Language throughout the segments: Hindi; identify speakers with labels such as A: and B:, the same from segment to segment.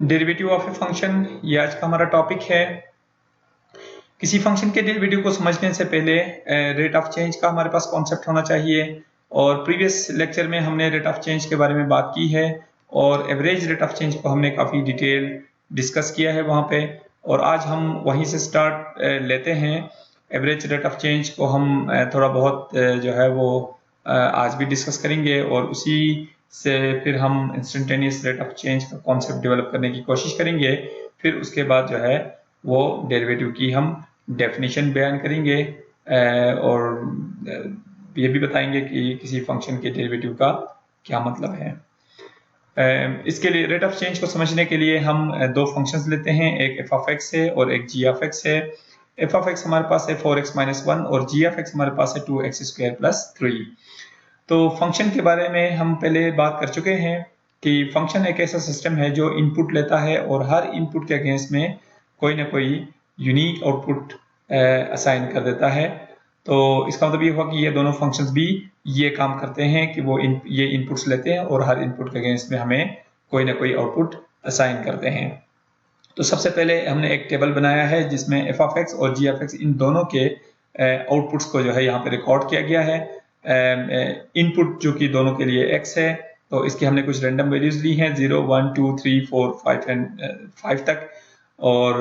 A: डेरिवेटिव ऑफ ए फंक्शन, ये आज का हमारा टॉपिक है। किसी फंक्शन के डेरिवेटिव को समझने से पहले रेट ऑफ चेंज का हमारे पास कॉन्सेप्ट होना चाहिए। और प्रीवियस लेक्चर में हमने रेट ऑफ चेंज के बारे में बात की है और एवरेज रेट ऑफ चेंज को हमने काफ़ी डिटेल डिस्कस किया है वहाँ पे। और आज हम वहीं से स्टार्ट लेते हैं। एवरेज रेट ऑफ चेंज को हम थोड़ा बहुत जो है वो आज भी डिस्कस करेंगे और उसी से फिर हम इंस्टेंटेनियस रेट ऑफ चेंज का कॉन्सेप्ट डेवलप करने की कोशिश करेंगे। फिर उसके बाद जो है वो डेरिवेटिव की हम डेफिनेशन बयान करेंगे और ये भी बताएंगे कि किसी फंक्शन के डेरिवेटिव का क्या मतलब है। इसके लिए रेट ऑफ चेंज को समझने के लिए हम दो फंक्शंस लेते हैं, एक एफ ऑफ एक्स है और एक जी ऑफ एक्स है। एफ ऑफ एक्स हमारे पास है 4x - 1 और जी ऑफ एक्स हमारे पास है 2x² + 3। तो फंक्शन के बारे में हम पहले बात कर चुके हैं कि फंक्शन एक ऐसा सिस्टम है जो इनपुट लेता है और हर इनपुट के अगेंस्ट में कोई ना कोई यूनिक आउटपुट असाइन कर देता है। तो इसका मतलब ये हुआ कि ये दोनों फंक्शंस भी ये काम करते हैं कि वो ये इनपुट्स लेते हैं और हर इनपुट के अगेंस्ट में हमें कोई ना कोई आउटपुट असाइन करते हैं। तो सबसे पहले हमने एक टेबल बनाया है जिसमें एफ ऑफ एक्स और जी ऑफ एक्स इन दोनों के आउटपुट्स को जो है यहाँ पे रिकॉर्ड किया गया है। इनपुट जो कि दोनों के लिए x है, तो इसकी हमने कुछ रैंडम वैल्यूज ली हैं 0, 1, 2, 3, 4, 5 एंड 5 तक। और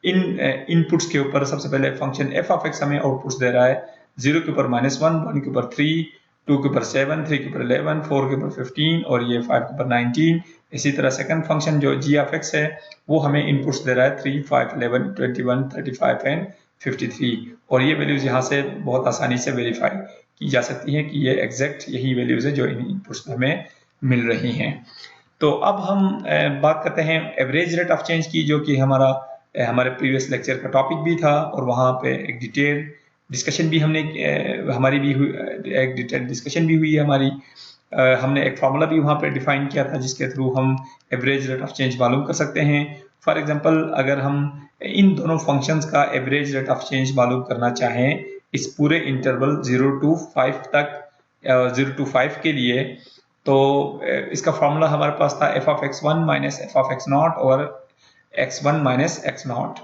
A: इन इनपुट्स के ऊपर सबसे पहले फंक्शन एफ ऑफ एक्स हमें आउटपुट्स दे रहा है 0 के ऊपर -1, 1 के ऊपर 3, 2 के ऊपर 7, 3 के ऊपर 11, 4 के ऊपर 15 और ये 5 के ऊपर 19। इसी तरह सेकंड फंक्शन जो जी ऑफ एक्स है वो हमें इनपुट्स दे रहा है 3, 5, 11, 21, 35 एंड 53। और ये वैल्यूज यहाँ से बहुत आसानी से वेरीफाई की जा सकती है कि ये एग्जैक्ट यही वैल्यूज है जो इन इनपुट्स में हमें मिल रही हैं। तो अब हम बात करते हैं एवरेज रेट ऑफ चेंज की, जो कि हमारे प्रीवियस लेक्चर का टॉपिक भी था और वहाँ पे एक डिटेल डिस्कशन भी हमारी भी हुई, एक डिटेल डिस्कशन भी हुई है हमारी। हमने एक फार्मूला भी वहाँ पे डिफाइन किया था जिसके थ्रू हम एवरेज रेट ऑफ चेंज मालूम कर सकते हैं। फॉर एग्जांपल, अगर हम इन दोनों फंक्शंस का एवरेज रेट ऑफ चेंज मालूम करना चाहें इस पूरे इंटरवल 0 to 5 तक, 0 to 5 के लिए, तो इसका फॉर्मूला हमारे पास था f of x1 - f of x0 और x1 - x0,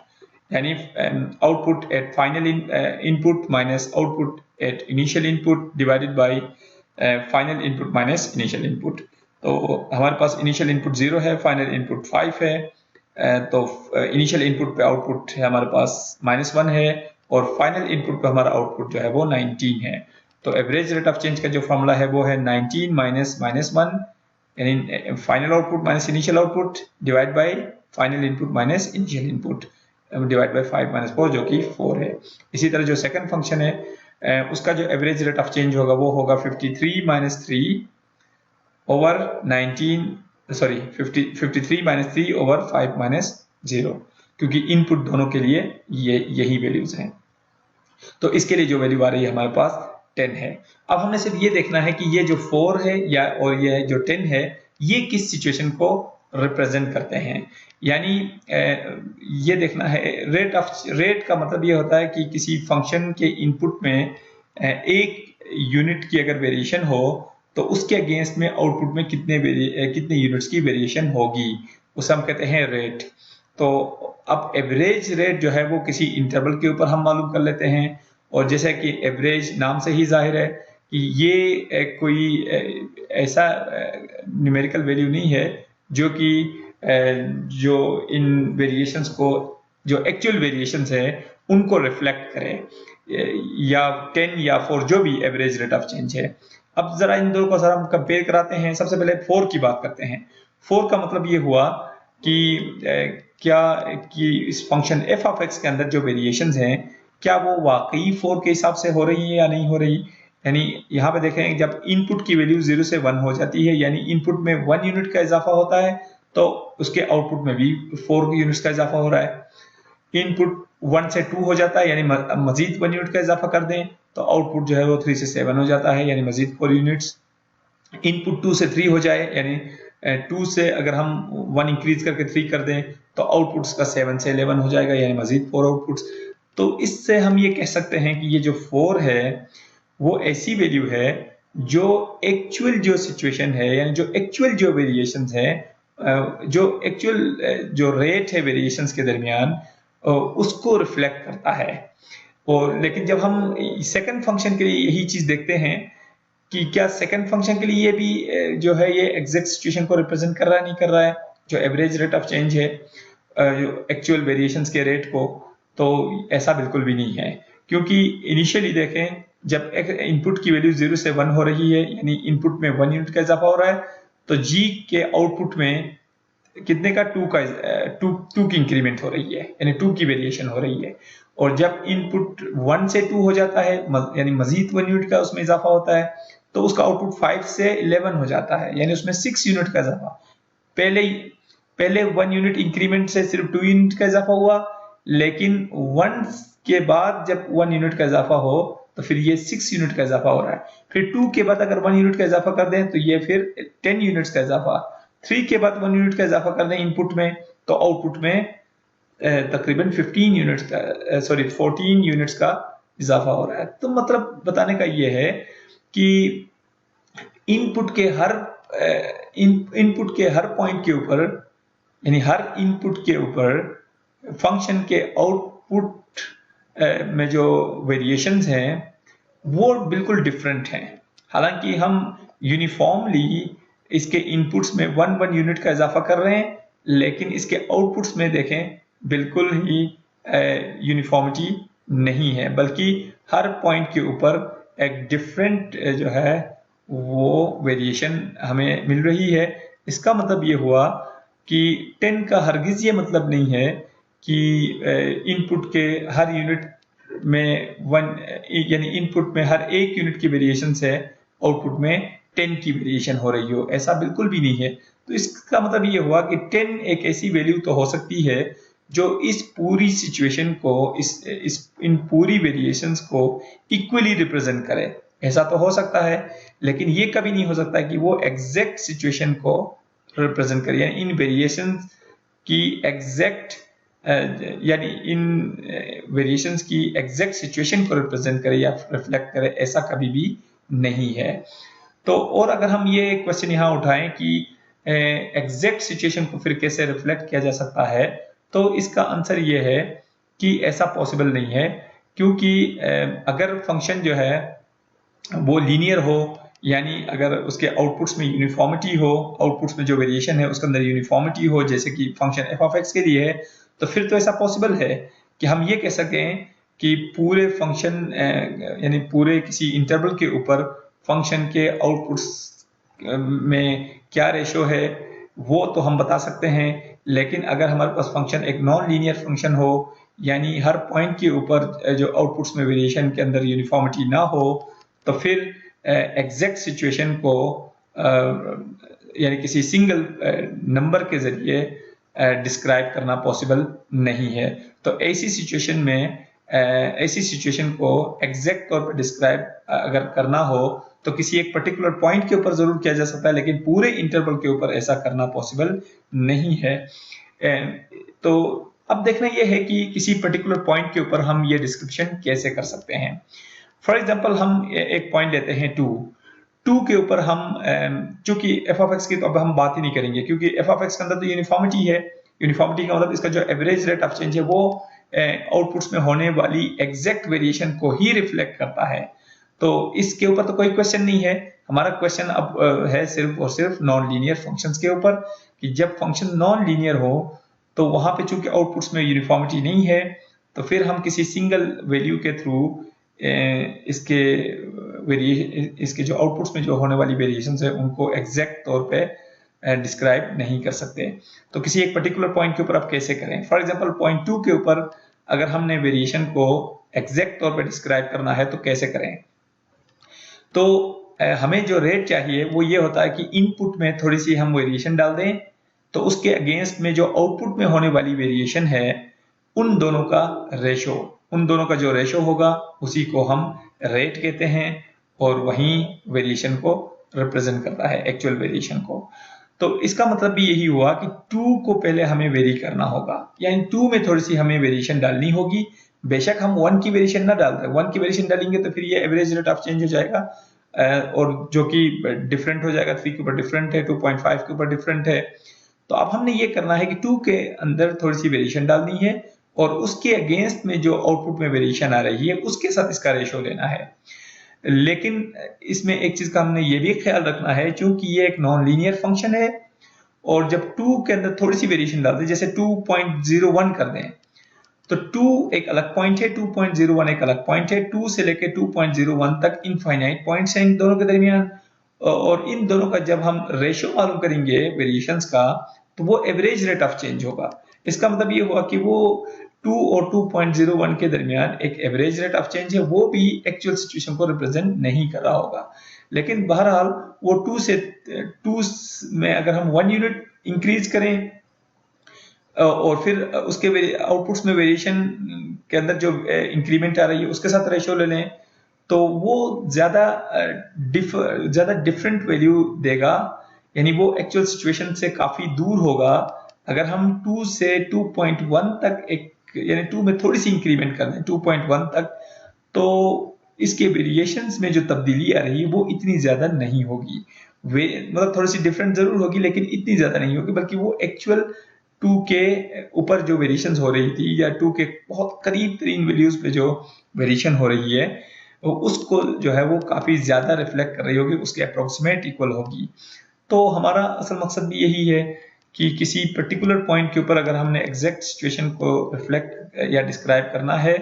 A: यानी output at final input minus output at initial input divided by final input minus initial input. तो हमारे पास इनिशियल इनपुट 0 है, फाइनल इनपुट 5 है, तो इनिशियल इनपुट पे आउटपुट है हमारे पास -1 है और फाइनल इनपुट पे हमारा आउटपुट जो है वो 19 है। तो एवरेज रेट ऑफ चेंज का जो फॉर्मूला है वो है 19 - -1, यानी final output minus initial output divide by final input minus initial input divide by 5 - 4 जो कि 4 है। इसी तरह जो सेकंड फंक्शन है उसका जो एवरेज रेट ऑफ चेंज होगा वो होगा 53 - 3 ओवर 53 - 3 ओवर 5 - 0, क्योंकि इनपुट दोनों के लिए यही वैल्यूज हैं। तो इसके लिए जो वैल्यू आ रही है हमारे पास 10 है। अब हमें सिर्फ ये देखना है कि ये जो 4 है और ये जो 10 है ये किस सिचुएशन को रिप्रेजेंट करते हैं। यानी ये देखना है, रेट का मतलब ये होता है कि किसी फंक्शन के इनपुट में एक यूनिट की अगर वेरिएशन हो तो उसके अगेंस्ट में आउटपुट में कितने यूनिट्स की वेरिएशन होगी, उसे हम कहते हैं रेट। तो अब एवरेज रेट जो है वो किसी इंटरवल के ऊपर हम मालूम कर लेते हैं, और जैसे कि एवरेज नाम से ही जाहिर है कि ये कोई ऐसा न्यूमेरिकल वैल्यू नहीं है जो कि जो इन वेरिएशंस को, जो एक्चुअल वेरिएशंस है उनको रिफ्लेक्ट करे, या 10 या 4 जो भी एवरेज रेट ऑफ चेंज है। अब जरा इन दोनों को जरा हम कंपेयर कराते हैं। सबसे पहले 4 की बात करते हैं। 4 का मतलब ये हुआ कि इस फंक्शन एफ ऑफ एक्स के अंदर जो वेरिएशंस हैं क्या वो वाकई 4 के हिसाब से हो रही है या नहीं हो रही। यानी यहाँ पे देखें, जब इनपुट की वैल्यू 0 से 1 हो जाती है, यानी इनपुट में 1 यूनिट का इजाफा होता है, तो उसके आउटपुट में भी 4 यूनिट्स का इजाफा हो रहा है। इनपुट 1 से 2 हो जाता है, यानी मजीद 1 यूनिट का इजाफा कर दें तो आउटपुट जो है वो 3 से 7 हो जाता है, यानी मजीद 4 यूनिट्स। इनपुट 2 से 3 हो जाए, यानी 2 से अगर हम 1 इंक्रीज करके 3 कर दें तो आउटपुट्स का 7 से 11 हो जाएगा, यानी मजीद 4 आउटपुट्स। तो इससे हम ये कह सकते हैं कि ये जो 4 है वो ऐसी वैल्यू है जो एक्चुअल जो सिचुएशन है, यानी जो एक्चुअल जो वेरिएशंस है जो एक्चुअल जो रेट है वेरिएशंस के दरमियान उसको रिफ्लेक्ट करता है। और लेकिन जब हम सेकंड फंक्शन के लिए यही चीज देखते हैं कि क्या सेकंड फंक्शन के लिए ये भी जो है ये एग्जैक्ट सिचुएशन को रिप्रेजेंट कर रहा है नहीं कर रहा है, जो एवरेज रेट ऑफ चेंज है जो एक्चुअल वेरिएशंस के रेट को, तो ऐसा बिल्कुल भी नहीं है। क्योंकि इनिशियली देखें जब इनपुट की वैल्यू 0 से 1 हो रही है, यानी इनपुट में 1 यूनिट का इजाफा हो रहा है, तो जी के आउटपुट में कितने का 2 की इंक्रीमेंट हो रही है, यानी 2 की वेरिएशन हो रही है। और जब इनपुट 1 से 2 हो जाता है, यानी मजीद 1 यूनिट का उसमें इजाफा होता है, तो उसका आउटपुट 5 से 11 हो जाता है, यानी उसमें 6 यूनिट का इजाफा। पहले 1 यूनिट इंक्रीमेंट से सिर्फ 2 यूनिट का इजाफा हुआ, लेकिन 1 के बाद जब 1 यूनिट का इजाफा हो तो फिर ये 6 यूनिट का इजाफा हो रहा है। फिर 2 के बाद अगर 1 यूनिट का इजाफा कर दें तो ये फिर 10 यूनिट्स का इजाफा। 3 के बाद 1 यूनिट का इजाफा कर दें इनपुट में, तो आउटपुट में तकरीबन 14 यूनिट्स का इजाफा हो रहा है। तो मतलब बताने का ये है कि इनपुट के हर पॉइंट के ऊपर, यानी हर इनपुट के ऊपर फंक्शन के आउटपुट में जो वेरिएशंस हैं वो बिल्कुल डिफरेंट हैं। हालांकि हम यूनिफॉर्मली इसके इनपुट्स में 1 यूनिट का इजाफा कर रहे हैं, लेकिन इसके आउटपुट्स में देखें बिल्कुल ही यूनिफॉर्मिटी नहीं है, बल्कि हर पॉइंट के ऊपर एक डिफरेंट जो है वो वेरिएशन हमें मिल रही है। इसका मतलब ये हुआ कि 10 का हरगिज ये मतलब नहीं है कि इनपुट के हर यूनिट में यानी इनपुट में हर एक यूनिट की वेरिएशन से आउटपुट में 10 की वेरिएशन हो रही हो, ऐसा बिल्कुल भी नहीं है। तो इसका मतलब ये हुआ कि 10 एक ऐसी वैल्यू तो हो सकती है जो इस पूरी सिचुएशन को, इन पूरी वेरिएशंस को इक्वली रिप्रेजेंट करे। ऐसा तो हो सकता है, लेकिन ये कभी नहीं हो सकता कि वो एग्जैक्ट सिचुएशन को रिप्रेजेंट करे, यानी इन वेरिएशंस की एग्जैक्ट यानी इन वेरिएशंस की एग्जैक्ट सिचुएशन को रिप्रेजेंट करे या रिफ्लेक्ट करे, ऐसा कभी भी नहीं है। तो और अगर हम ये क्वेश्चन यहाँ उठाएं कि एग्जैक्ट सिचुएशन को फिर कैसे रिफ्लेक्ट किया जा सकता है, तो इसका आंसर ये है कि ऐसा पॉसिबल नहीं है। क्योंकि अगर फंक्शन जो है वो लीनियर हो, यानी अगर उसके आउटपुट्स में यूनिफॉर्मिटी हो, आउटपुट्स में जो वेरिएशन है उसके अंदर यूनिफॉर्मिटी हो, जैसे कि फंक्शन एफ ऑफ एक्स के लिए है, तो फिर तो ऐसा पॉसिबल है कि हम ये कह सकें कि पूरे फंक्शन यानी पूरे किसी इंटरवल के ऊपर फंक्शन के आउटपुट्स में क्या रेशो है वो तो हम बता सकते हैं। लेकिन अगर हमारे पास फंक्शन एक नॉन लीनियर फंक्शन हो, यानी हर पॉइंट के ऊपर जो आउटपुट्स में वेरिएशन के अंदर यूनिफॉर्मिटी ना हो, तो फिर एग्जैक्ट सिचुएशन को यानी किसी सिंगल नंबर के जरिए डिस्क्राइब करना पॉसिबल नहीं है। तो ऐसी सिचुएशन को एग्जैक्ट तौर पर डिस्क्राइब अगर करना हो तो किसी एक पर्टिकुलर पॉइंट के ऊपर जरूर किया जा सकता है, लेकिन पूरे इंटरवल के ऊपर ऐसा करना पॉसिबल नहीं है। तो अब देखना यह है कि किसी पर्टिकुलर पॉइंट के ऊपर हम ये डिस्क्रिप्शन कैसे कर सकते हैं। फॉर एग्जांपल हम एक पॉइंट लेते हैं 2 के ऊपर हम चूंकि एफ ऑफ एक्स की तो अब हम बात ही नहीं करेंगे, क्योंकि एफ ऑफ एक्स के अंदर तो यूनिफॉर्मिटी है। यूनिफॉर्मिटी का मतलब इसका जो एवरेज रेट ऑफ चेंज है वो आउटपुट्स में होने वाली एग्जैक्ट वेरिएशन को ही रिफ्लेक्ट करता है। तो इसके ऊपर तो कोई क्वेश्चन नहीं है। हमारा क्वेश्चन अब है सिर्फ और सिर्फ नॉन लीनियर फंक्शंस के ऊपर, कि जब फंक्शन नॉन लीनियर हो तो वहां पे चूंकि आउटपुट्स में यूनिफॉर्मिटी नहीं है, तो फिर हम किसी सिंगल वैल्यू के थ्रू इसके जो आउटपुट्स में जो होने वाली वेरिएशंस है उनको एग्जैक्ट तौर पे डिस्क्राइब नहीं कर सकते। तो किसी एक पर्टिकुलर पॉइंट के ऊपर आप कैसे करें? फॉर एग्जांपल पॉइंट 2 के ऊपर अगर हमने वेरिएशन को एग्जैक्ट तौर पे डिस्क्राइब करना है तो कैसे करें? तो हमें जो रेट चाहिए वो ये होता है कि इनपुट में थोड़ी सी हम वेरिएशन डाल दें, तो उसके अगेंस्ट में जो आउटपुट में होने वाली वेरिएशन है उन दोनों का जो रेशो होगा उसी को हम रेट कहते हैं, और वहीं वेरिएशन को रिप्रेजेंट करता है, एक्चुअल वेरिएशन को। तो इसका मतलब भी यही हुआ कि 2 को पहले हमें वेरी करना होगा, यानी 2 में थोड़ी सी हमें वेरिएशन डालनी होगी। बेशक हम 1 की वेरिएशन ना डाल दें, 1 की वेरिएशन डालेंगे तो फिर ये एवरेज रेट ऑफ चेंज हो जाएगा, और जो कि डिफरेंट हो जाएगा, 3 के ऊपर डिफरेंट है, 2.5 के ऊपर डिफरेंट है। तो अब हमने ये करना है कि 2 के अंदर थोड़ी सी वेरिएशन डालनी है और उसके अगेंस्ट में जो आउटपुट में वेरिएशन आ रही है उसके साथ इसका रेशो लेना है। लेकिन इसमें एक चीज का हमने ये भी ख्याल रखना है, क्योंकि ये एक नॉन लीनियर फंक्शन है और जब 2 के अंदर थोड़ी सी वेरिएशन डालते हैं, जैसे 2.01 कर दें, तो 2 एक अलग पॉइंट है, 2.01 एक अलग पॉइंट है, 2 से लेके 2.01 तक इनफाइनाइट पॉइंट्स हैं इन दोनों के दरमियान, और इन दोनों का जब हम रेशियो मालूम करेंगे वेरिएशंस का, तो वो एवरेज रेट ऑफ चेंज होगा। इसका मतलब ये हुआ कि वो 2 और 2.01 के दरमियान एक एवरेज रेट ऑफ चेंज है, वो भी एक्चुअल सिचुएशन को रिप्रेजेंट नहीं कर रहा होगा। लेकिन बहरहाल वो 2 में अगर हम 1 यूनिट इंक्रीज करें और फिर उसके आउटपुट्स में वेरिएशन के अंदर जो इंक्रीमेंट आ रही है उसके साथ रेशियो ले लें, तो वो ज्यादा डिफरेंट वैल्यू देगा, यानी वो एक्चुअल सिचुएशन से काफी दूर होगा। अगर हम 2 से 2.1 तक यानी 2 में थोड़ी सी इंक्रीमेंट कर दें 2.1 तक, तो इसके वेरिएशंस में जो तब्दीली आ रही है वो इतनी ज्यादा नहीं होगी। मतलब थोड़ी सी डिफरेंट जरूर होगी लेकिन इतनी ज्यादा नहीं होगी, बल्कि वो एक्चुअल 2 के ऊपर जो वेरिएशंस हो रही थी या 2 के बहुत करीब तरीन वैल्यूज पे जो वेरिएशन हो रही है उसको जो है वो काफी ज्यादा रिफ्लेक्ट कर रही होगी, उसके अप्रोक्सीमेट इक्वल होगी। तो हमारा असल मकसद भी यही है कि किसी पर्टिकुलर पॉइंट के ऊपर अगर हमने एग्जैक्ट सिचुएशन को रिफ्लेक्ट या डिस्क्राइब करना है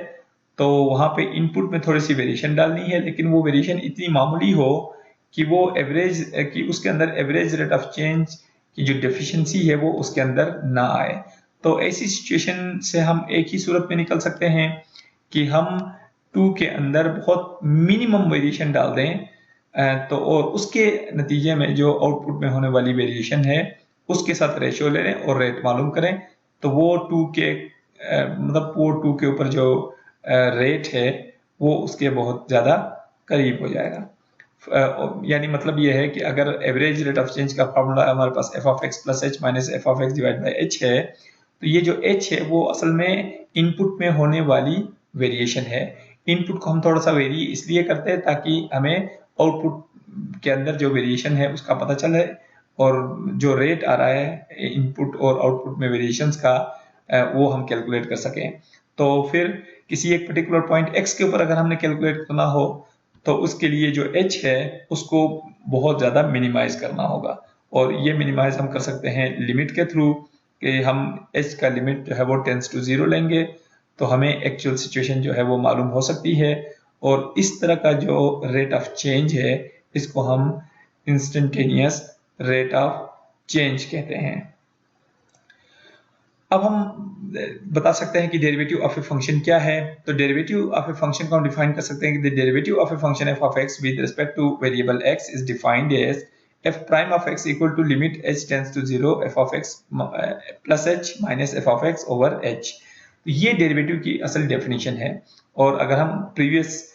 A: तो वहां पे इनपुट में थोड़ी सी वेरिएशन डालनी है, लेकिन वो वेरिएशन इतनी मामूली हो कि वो कि उसके अंदर एवरेज रेट ऑफ चेंज की जो डेफिशिएंसी है वो उसके अंदर ना आए। तो ऐसी सिचुएशन से हम एक ही सूरत में निकल सकते हैं कि हम 2 के अंदर बहुत मिनिमम वेरिएशन डाल दें, तो और उसके नतीजे में जो आउटपुट में होने वाली वेरिएशन है उसके साथ रेशियो ले लें और रेट मालूम करें, तो वो 2 के मतलब वो 2 के ऊपर जो रेट है वो उसके बहुत ज्यादा करीब हो जाएगा। यानी मतलब ये है कि अगर एवरेज रेट ऑफ चेंज का फॉर्मूला हमारे पास f of x plus h minus f of x divide by H है, तो ये जो h है वो असल में इनपुट में होने वाली वेरिएशन है। इनपुट को हम थोड़ा सा वेरी इसलिए करते हैं ताकि हमें आउटपुट के अंदर जो वेरिएशन है उसका पता चले, और जो रेट आ रहा है इनपुट और आउटपुट में वेरिएशंस का वो हम कैलकुलेट कर सकें। तो फिर किसी एक पर्टिकुलर पॉइंट x के ऊपर अगर हमने कैलकुलेट करना हो तो उसके लिए जो h है उसको बहुत ज्यादा मिनिमाइज करना होगा, और ये मिनिमाइज हम कर सकते हैं लिमिट के थ्रू कि हम h का लिमिट जो है वो टेंड्स टू 0 लेंगे, तो हमें एक्चुअल सिचुएशन जो है वो मालूम हो सकती है। और इस तरह का जो रेट ऑफ चेंज है इसको हम इंस्टेंटेनियस रेट ऑफ चेंज कहते हैं। अब हम बता सकते हैं कि डेरिवेटिव ऑफ ए फंक्शन क्या है। तो डेरिवेटिव ऑफ ए फंक्शन को हम डिफाइन कर सकते हैं कि the derivative of a function f of x with respect to variable x is defined as f prime of x equal to limit h tends to 0 f of x plus h minus f of x over h. तो ये डेरिवेटिव की असल डेफिनेशन है, और अगर हम प्रीवियस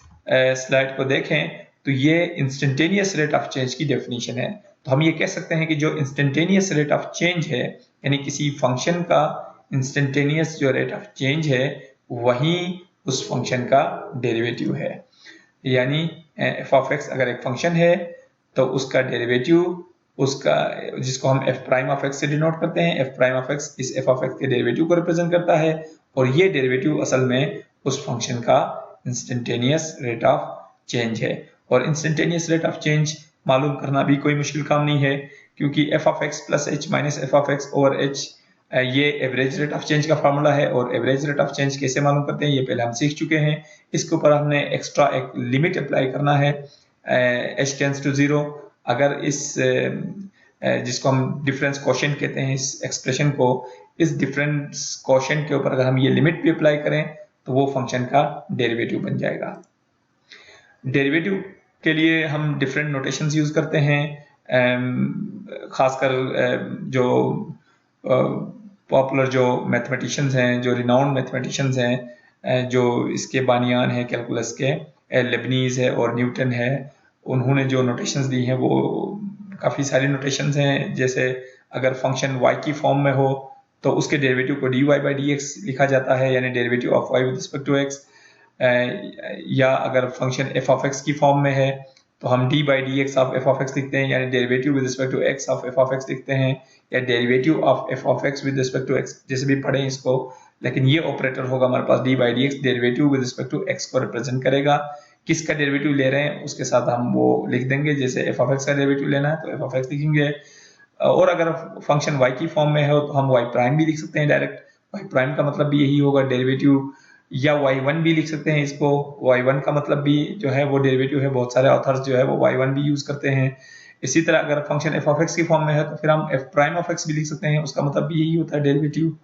A: स्लाइड को देखें तो ये इंस्टेंटेनियस रेट ऑफ चेंज की डेफिनेशन है। तो हम ये कह सकते हैं कि जो इंस्टेंटेनियस रेट ऑफ चेंज है, यानी किसी फंक्शन का इंस्टेंटेनियस जो रेट ऑफ चेंज है वही उस फंक्शन का डेरिवेटिव है। यानी एफ ऑफ एक्स अगर एक फंक्शन है तो उसका डेरिवेटिव उसका, जिसको हम एफ प्राइम ऑफ एक्स से डिनोट करते हैं, एफ प्राइम ऑफ एक्स इस एफ ऑफ एक्स के डेरिवेटिव को रिप्रेजेंट करता है, और ये डेरिवेटिव असल में उस फंक्शन का इंस्टेंटेनियस रेट ऑफ चेंज है। और इंस्टेंटेनियस रेट ऑफ चेंज मालूम करना भी कोई मुश्किल काम नहीं है, क्योंकि F of x plus h minus f of x over H ये एवरेज रेट ऑफ चेंज का फार्मूला है। और एवरेज रेट ऑफ चेंज कैसे मालूम करते हैं ये पहले हम सीख चुके हैं। इसके ऊपर हमने एक्स्ट्रा एक लिमिट अप्लाई करना है h टेंड्स टू 0। अगर इस जिसको हम डिफरेंस क्वोशिएंट कहते हैं, इस एक्सप्रेशन को, इस डिफरेंस क्वोशिएंट के ऊपर अगर हम ये लिमिट भी अप्लाई करें तो वो फंक्शन का डेरिवेटिव बन जाएगा। डेरिवेटिव के लिए हम डिफरेंट नोटेशंस यूज करते हैं, खासकर जो पॉपुलर जो मैथमेटिशियंस हैं, जो रिनाउंड मैथमेटिशियंस हैं, जो इसके बानियान हैं कैलकुलस के, लेबनीज है और न्यूटन है, उन्होंने जो नोटेशंस दी हैं वो काफ़ी सारी नोटेशंस हैं। जैसे अगर फंक्शन y की फॉर्म में हो तो उसके डेरिवेटिव को dy बाई dx लिखा जाता है, यानी derivative of y with respect to x। या अगर फंक्शन f ऑफ x की फॉर्म में है तो हम D by D X of F of X लिखते हैं, यानी derivative with respect to X of F of X लिखते हैं, या derivative of F of x with respect to X, जैसे भी पढ़ें इसको, लेकिन ये ऑपरेटर होगा हमारे पास D by D X, derivative with respect to x को रिप्रेजेंट करेगा। किसका डेरिवेटिव ले रहे हैं उसके साथ हम वो लिख देंगे, जैसे एफ ऑफ एक्स का डेरिवेटिव लेना है तो एफ ऑफ एक्स लिखेंगे, और अगर फंक्शन y की फॉर्म में हो तो हम y प्राइम भी लिख सकते हैं डायरेक्ट, y प्राइम का मतलब भी यही होगा डेरिवेटिव, या y1 भी लिख सकते हैं इसको, y1 का मतलब भी जो है वो डेरिवेटिव है, बहुत सारे ऑथर्स जो है वो y1 भी यूज करते हैं। इसी तरह अगर फंक्शन f ऑफ x की फॉर्म में है तो फिर हम f प्राइम ऑफ x भी लिख सकते हैं, उसका मतलब भी यही होता है डेरिवेटिव।